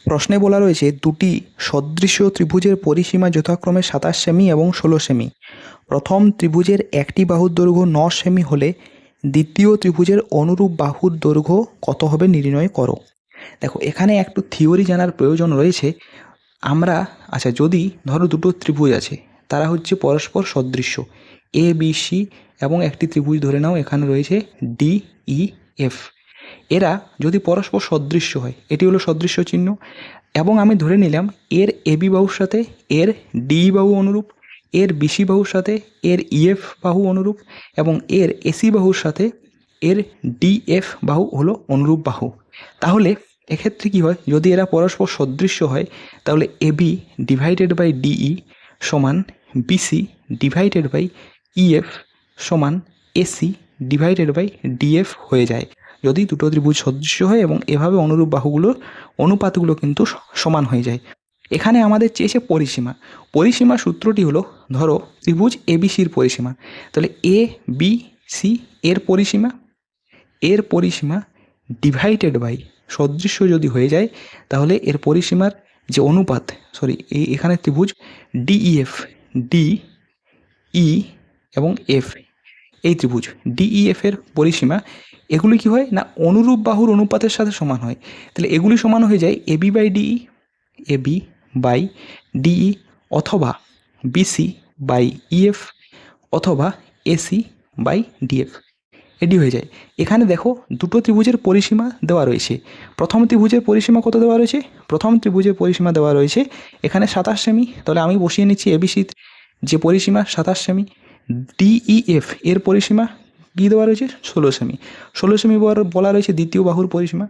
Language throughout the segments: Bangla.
প্রশ্নে বলা রয়েছে দুটি সদৃশ্য ত্রিভুজের পরিসীমা যথাক্রমে 27 সেমি এবং 16 সেমি। প্রথম ত্রিভুজের একটি বাহুর দৈর্ঘ্য 9 সেমি হলে দ্বিতীয় ত্রিভুজের অনুরূপ বাহুর দৈর্ঘ্য কত হবে নির্ণয় করো। দেখো, এখানে একটু থিওরি জানার প্রয়োজন রয়েছে। আমরা যদি ধরো দুটো ত্রিভুজ আছে, তারা হচ্ছে পরস্পর সদৃশ্য, এ বি সি, এবং একটি ত্রিভুজ ধরে নাও এখানে রয়েছে ডি ই এফ। এরা যদি পরস্পর সদৃশ্য হয়, এটি হলো সদৃশ্য চিহ্ন, এবং আমি ধরে নিলাম এর এবি বাহুর সাথে এর ডি বাহু অনুরূপ, এর বিসি বাহুর সাথে এর ইএফ বাহু অনুরূপ, এবং এর এসি বাহুর সাথে এর ডিএফ বাহু হলো অনুরূপ বাহু। তাহলে এক্ষেত্রে কী হয়, যদি এরা পরস্পর সদৃশ্য হয় তাহলে এবি ডিভাইডেড বাই ডিই সমান বিসি ডিভাইডেড বাই ইএফ সমান এসি ডিভাইডেড বাই ডিএফ হয়ে যায়, যদি দুটো ত্রিভুজ সদৃশ্য হয় এবং এভাবে অনুরূপ বাহুগুলোর অনুপাতগুলো কিন্তু সমান হয়ে যায়। এখানে আমাদের চেয়েছে পরিসীমা। পরিসীমার সূত্রটি হলো, ধরো ত্রিভুজ এবিসির পরিসীমা, তাহলে এ বি সি এর পরিসীমা ডিভাইডেড বাই সদৃশ্য যদি হয়ে যায় তাহলে এর পরিসীমার যে অনুপাত, এখানে ত্রিভুজ ডিইএফ, ডি ই এবং এফ, এই ত্রিভুজ ডিইএফ এর পরিসীমা, এগুলি কি হয় না অনুরূপ বাহুর অনুপাতের সাথে সমান হয়। তাহলে এগুলি সমান হয়ে যায় AB by DE, AB by DE, অথবা বিসি বাই ইএফ, অথবা এসি বাই ডিএফ, এটি হয়ে যায়। এখানে দেখো দুটো ত্রিভুজের পরিসীমা দেওয়া রয়েছে। প্রথম ত্রিভুজের পরিসীমা কত দেওয়া রয়েছে? প্রথম ত্রিভুজের পরিসীমা দেওয়া রয়েছে এখানে 27 সেমি, তাহলে আমি বসিয়ে নিচ্ছি এবিসি যে পরিসীমা 27 সেমি। ডিইএফ এর পরিসীমা কী দেওয়া রয়েছে? 16 সেমি। 16 সেমি বলা রয়েছে দ্বিতীয় বাহুর পরিসীমা।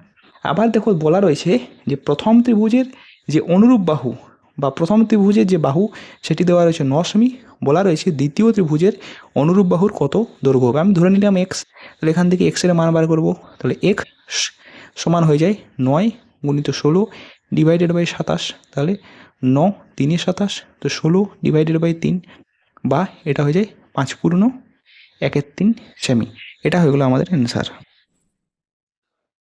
আবার দেখো বলা রয়েছে যে প্রথম ত্রিভুজের যে অনুরূপ বাহু বা প্রথম ত্রিভুজের যে বাহু সেটি দেওয়া রয়েছে 9 সেমি। বলা রয়েছে দ্বিতীয় ত্রিভুজের অনুরূপ বাহুর কত দৈর্ঘ্য হবে। আমি ধরে নিলাম এক্স, তাহলে এখান থেকে এক্সের মান বার করবো। তাহলে এক্স সমান হয়ে যায় 9 গুণিত 16 ডিভাইডেড বাই 27, তাহলে 9 3 27, তো 16 ডিভাইডেড বাই 3, বা এটা হয়ে যায় 5 পূর্ণ 1/3 সেমি। এটা হয়ে গেলো আমাদের অ্যান্সার।